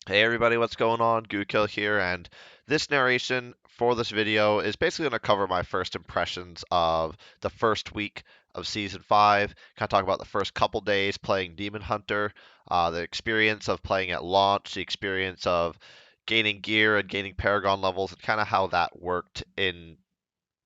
Hey everybody, what's going on? Gukill here, and this narration for this video is basically going to cover my first impressions of the first week of Season 5, kind of talk about the first couple days playing Demon Hunter, the experience of playing at launch, the experience of gaining gear and gaining Paragon levels, and kind of how that worked in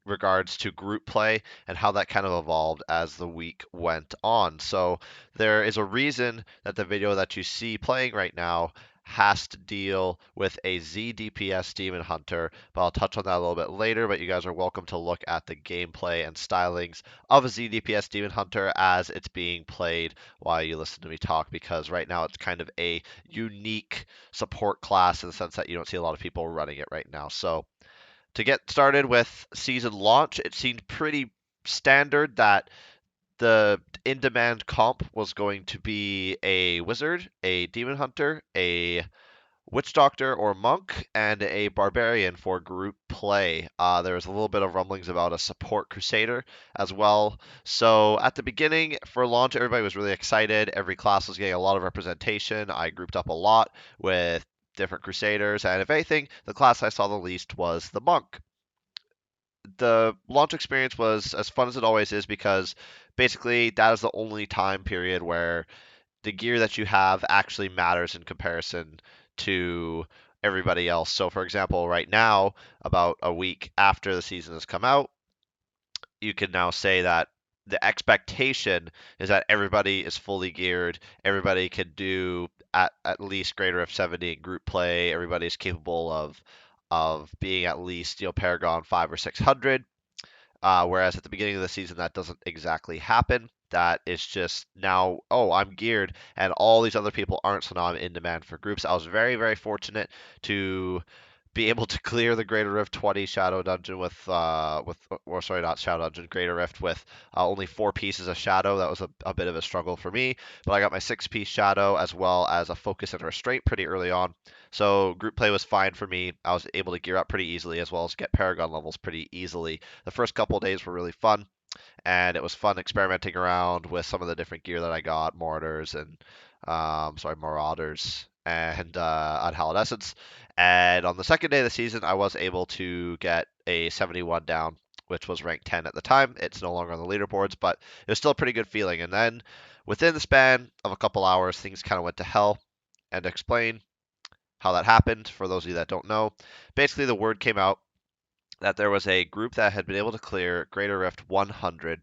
regards to group play and how that kind of evolved as the week went on. So there is a reason that the video that you see playing right now has to deal with a ZDPS Demon Hunter, but I'll touch on that a little bit later. But you guys are welcome to look at the gameplay and stylings of a ZDPS Demon Hunter as it's being played while you listen to me talk, because right now it's kind of a unique support class in the sense that you don't see a lot of people running it right now. So to get started with season launch, it seemed pretty standard that the in demand comp was going to be a wizard, a demon hunter, a witch doctor or monk, and a barbarian for group play. There was a little bit of rumblings about a support crusader as well. So at the beginning for launch, everybody was really excited. Every class was getting a lot of representation. I grouped up a lot with different crusaders, and if anything, the class I saw the least was the monk. The launch experience was as fun as it always is because basically that is the only time period where the gear that you have actually matters in comparison to everybody else. So, for example, right now, about a week after the season has come out, you can now say that the expectation is that everybody is fully geared. Everybody can do at least greater of 70 in group play. Everybody's capable of being at least Paragon 5 or 600. Whereas at the beginning of the season, that doesn't exactly happen. That is just now, oh, I'm geared, and all these other people aren't, so now I'm in demand for groups. I was very, very fortunate to be able to clear the Greater Rift 20 Shadow Dungeon or sorry, not Shadow Dungeon, Greater Rift with only 4 pieces of Shadow. That was a bit of a struggle for me, but I got my 6-piece Shadow as well as a Focus and Restraint pretty early on. So group play was fine for me. I was able to gear up pretty easily as well as get Paragon levels pretty easily. The first couple of days were really fun, and it was fun experimenting around with some of the different gear that I got, mortars and marauders and adolescents. And on the second day of the season, I was able to get a 71 down, which was rank 10 at the time. It's no longer on the leaderboards, but it was still a pretty good feeling. And then within the span of a couple hours, things kind of went to hell. And to explain how that happened, for those of you that don't know, basically the word came out that there was a group that had been able to clear Greater Rift 100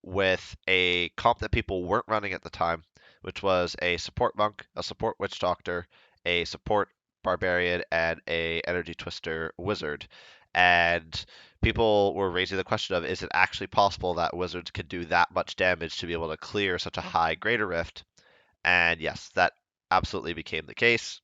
with a comp that people weren't running at the time, which was a support monk, a support witch doctor, a support barbarian, and a energy twister wizard. And people were raising the question of, is it actually possible that wizards can do that much damage to be able to clear such a high greater rift? And yes, that absolutely became the case.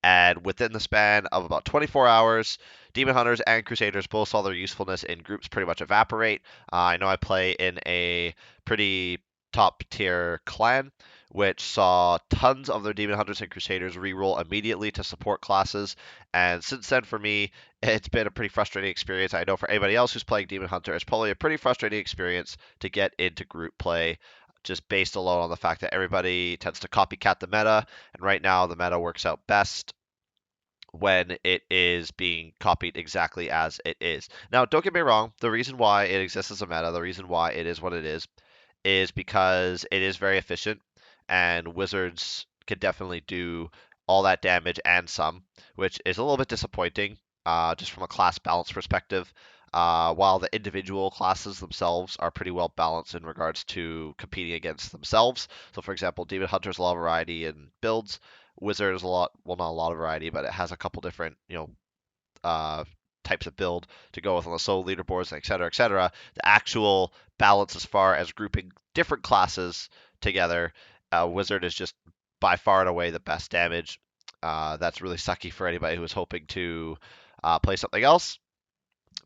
And within the span of about 24 hours, Demon Hunters and Crusaders both saw their usefulness in groups pretty much evaporate. I know I play in a pretty top tier clan, which saw tons of their Demon Hunters and Crusaders reroll immediately to support classes. And since then, for me, it's been a pretty frustrating experience. I know for anybody else who's playing Demon Hunter, it's probably a pretty frustrating experience to get into group play, just based alone on the fact that everybody tends to copycat the meta, and right now the meta works out best when it is being copied exactly as it is. Now, don't get me wrong, the reason why it exists as a meta, the reason why it is what it is because it is very efficient, and wizards can definitely do all that damage and some, which is a little bit disappointing, just from a class balance perspective. While the individual classes themselves are pretty well balanced in regards to competing against themselves. So, for example, Demon Hunter's a lot of variety in builds. Wizard is a lot, well, not a lot of variety, but it has a couple different, uh, types of build to go with on the solo leaderboards, et cetera, et cetera. The actual balance as far as grouping different classes together, Wizard is just by far and away the best damage. That's really sucky for anybody who was hoping to play something else.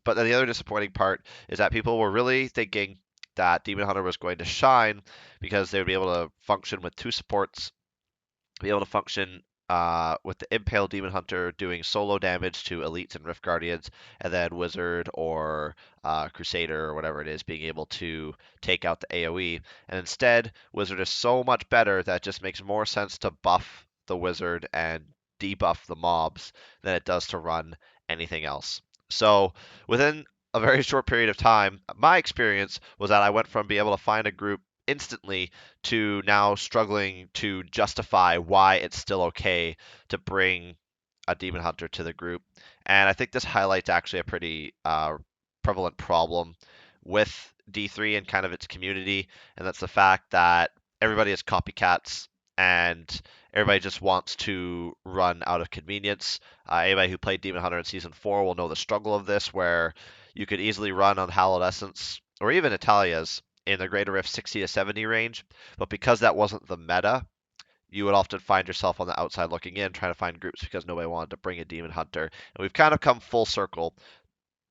But then the other disappointing part is that people were really thinking that Demon Hunter was going to shine because they would be able to function with 2 supports, be able to function with the Impale Demon Hunter doing solo damage to elites and Rift Guardians, and then Wizard or Crusader or whatever it is being able to take out the AoE. And instead, Wizard is so much better that it just makes more sense to buff the Wizard and debuff the mobs than it does to run anything else. So within a very short period of time, my experience was that I went from being able to find a group instantly to now struggling to justify why it's still okay to bring a demon hunter to the group. And I think this highlights actually a pretty prevalent problem with D3 and kind of its community, and that's the fact that everybody is copycats and everybody just wants to run out of convenience. Anybody who played Demon Hunter in Season 4 will know the struggle of this, where you could easily run on Hallowed Essence or even Italia's in the Greater Rift 60 to 70 range, but because that wasn't the meta, you would often find yourself on the outside looking in, trying to find groups because nobody wanted to bring a Demon Hunter. And we've kind of come full circle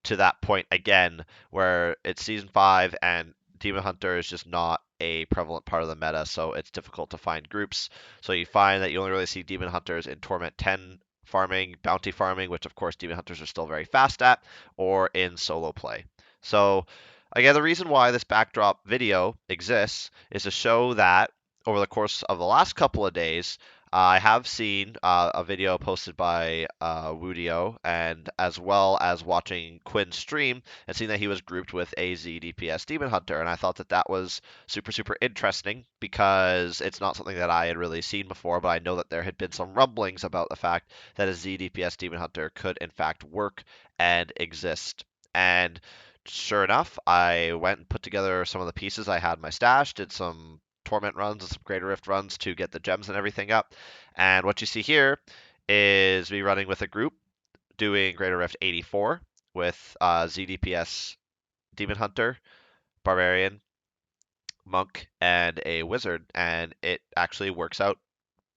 to that point again, where it's season 5 and Demon Hunter is just not a prevalent part of the meta, so it's difficult to find groups. So you find that you only really see Demon Hunters in Torment 10 farming, bounty farming, which of course Demon Hunters are still very fast at, or in solo play. So again, the reason why this backdrop video exists is to show that over the course of the last couple of days, I have seen a video posted by Wudio, and as well as watching Quinn's stream and seeing that he was grouped with a ZDPS Demon Hunter, and I thought that that was super, super interesting because it's not something that I had really seen before, but I know that there had been some rumblings about the fact that a ZDPS Demon Hunter could in fact work and exist. And sure enough, I went and put together some of the pieces I had in my stash, did some Torment runs and some Greater Rift runs to get the gems and everything up. And what you see here is me running with a group doing Greater Rift 84 with ZDPS Demon Hunter, Barbarian, Monk, and a Wizard, and it actually works out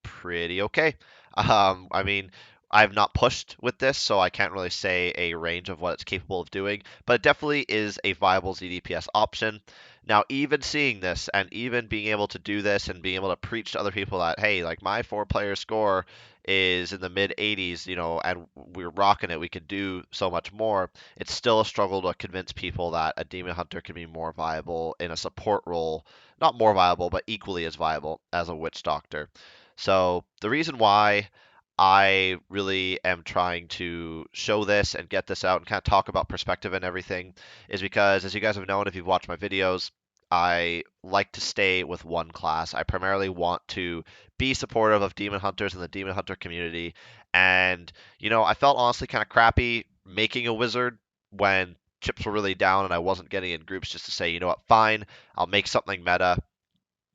pretty okay. I mean, I've not pushed with this, so I can't really say a range of what it's capable of doing, but it definitely is a viable ZDPS option. Now, even seeing this and even being able to do this and being able to preach to other people that, hey, like my 4-player score is in the mid 80s, and we're rocking it, we could do so much more. It's still a struggle to convince people that a Demon Hunter can be more viable in a support role, not more viable, but equally as viable as a Witch Doctor. So the reason why I really am trying to show this and get this out and kind of talk about perspective and everything is because, as you guys have known if you've watched my videos, I like to stay with one class. I primarily want to be supportive of Demon Hunters and the Demon Hunter community. And, I felt honestly kind of crappy making a wizard when chips were really down and I wasn't getting in groups just to say, you know what, fine, I'll make something meta.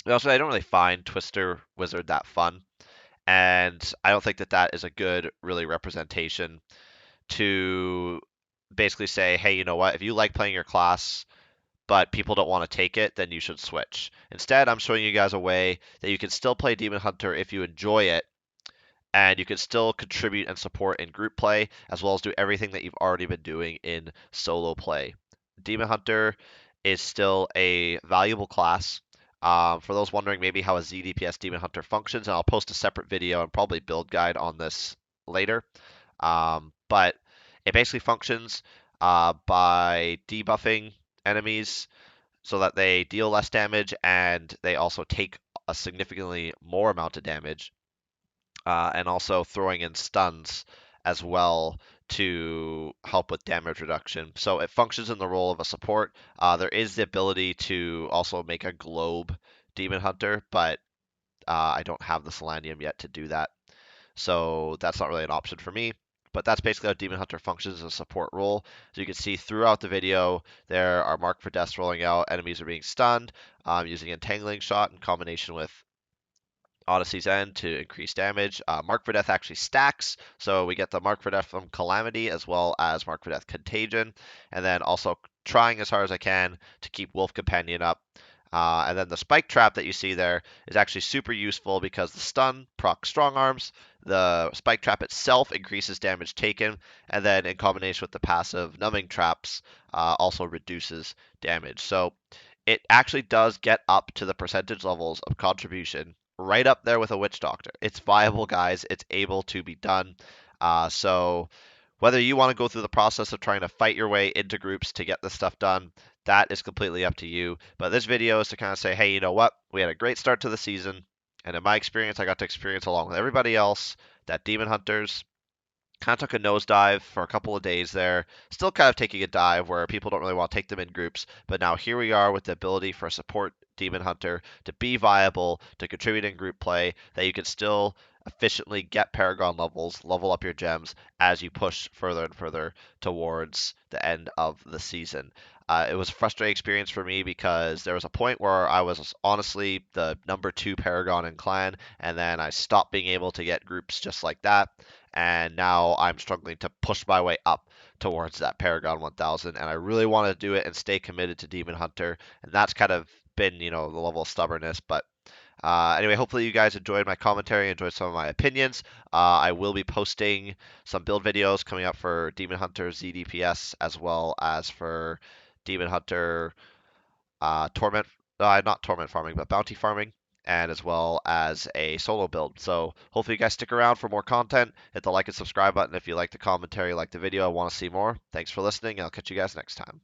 Also, I don't really find Twister Wizard that fun, and I don't think that that is a good, really representation to basically say, hey, you know what? If you like playing your class, but people don't want to take it, then you should switch. Instead, I'm showing you guys a way that you can still play Demon Hunter if you enjoy it, and you can still contribute and support in group play, as well as do everything that you've already been doing in solo play. Demon Hunter is still a valuable class. For those wondering maybe how a ZDPS Demon Hunter functions, and I'll post a separate video and probably build guide on this later. But it basically functions by debuffing enemies so that they deal less damage and they also take a significantly more amount of damage, and also throwing in stuns as well to help with damage reduction. So it functions in the role of a support. There is the ability to also make a globe demon hunter, but I don't have the selenium yet to do that. So that's not really an option for me. But that's basically how Demon Hunter functions as a support role. So you can see throughout the video, there are mark for deaths rolling out, enemies are being stunned, using Entangling Shot in combination with Odyssey's End to increase damage. Mark for Death actually stacks, so we get the Mark for Death from Calamity as well as Mark for Death Contagion, and then also trying as hard as I can to keep Wolf Companion up. And then the Spike Trap that you see there is actually super useful because the stun procs Strong Arms, the Spike Trap itself increases damage taken, and then in combination with the passive Numbing Traps also reduces damage. So it actually does get up to the percentage levels of contribution right up there with a witch doctor. It's viable, guys. It's able to be done. So whether you want to go through the process of trying to fight your way into groups to get this stuff done, that is completely up to you. But this video is to kind of say, hey, you know what? We had a great start to the season. And in my experience, I got to experience along with everybody else that Demon Hunters kind of took a nosedive for a couple of days there. Still kind of taking a dive where people don't really want to take them in groups. But now here we are with the ability for a support Demon Hunter to be viable, to contribute in group play, that you can still efficiently get Paragon levels, level up your gems as you push further and further towards the end of the season. It was a frustrating experience for me because there was a point where I was honestly the number 2 Paragon in clan, and then I stopped being able to get groups just like that, and now I'm struggling to push my way up towards that Paragon 1000, and I really want to do it and stay committed to Demon Hunter, and that's kind of been, the level of stubbornness, but anyway, hopefully you guys enjoyed my commentary, enjoyed some of my opinions. I will be posting some build videos coming up for Demon Hunter ZDPS as well as for Demon Hunter Torment, not Torment farming, but Bounty farming, and as well as a solo build. So hopefully you guys stick around for more content. Hit the like and subscribe button if you like the commentary, like the video, want to see more. Thanks for listening, and I'll catch you guys next time.